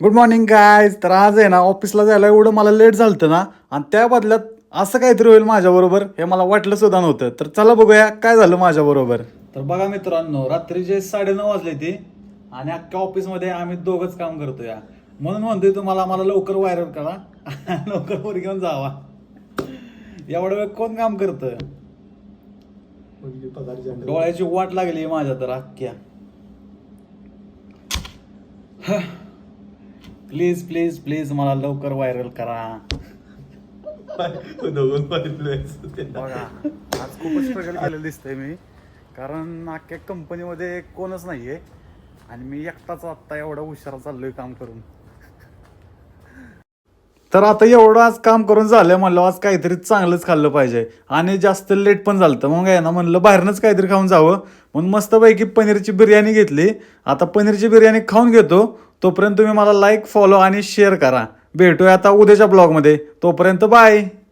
Good morning guys. तर आज आहे ना ऑफिसला जायला एवढं मला लेट झालं ना, आणि त्या बदल्यात असं काहीतरी होईल माझ्याबरोबर हे मला वाटलं सुद्धा नव्हतं. तर चला बघूया काय झालं माझ्याबरोबर. तर बघा मित्रांनो, रात्रीचे 9:30 वाजले ते आणि अख्ख्या ऑफिसमध्ये आम्ही दोघंच काम करतोय. म्हणून म्हणतोय तुम्हाला मला लवकर व्हायरल करा लवकर वर घेऊन जावा. एवढा वेळ कोण काम करतं? डोळ्याची वाट लागली माझ्या तर अख्ख्या. प्लीज प्लीज प्लीज मला लवकर व्हायरल करा. बघा आज खूपच स्ट्रगल केलेलं दिसतंय मी, कारण अख्ख्या कंपनीमध्ये कोणच नाहीये आणि मी एकटाच आत्ता एवढा हुशार चाललोय काम करून. तर आता एवढं आज काम करून झालं म्हणलं आज काहीतरी चांगलंच खाल्लं पाहिजे आणि जास्त लेट पण झालं. मग आहे ना म्हणलं बाहेरनंच काहीतरी खाऊन जावं म्हणून मस्तपैकी पनीरची बिर्याणी घेतली. आता पनीरची बिर्याणी खाऊन घेतो. तोपर्यंत तुम्ही मला लाईक फॉलो आणि शेअर करा. भेटूया आता उद्याच्या ब्लॉगमध्ये. तोपर्यंत बाय.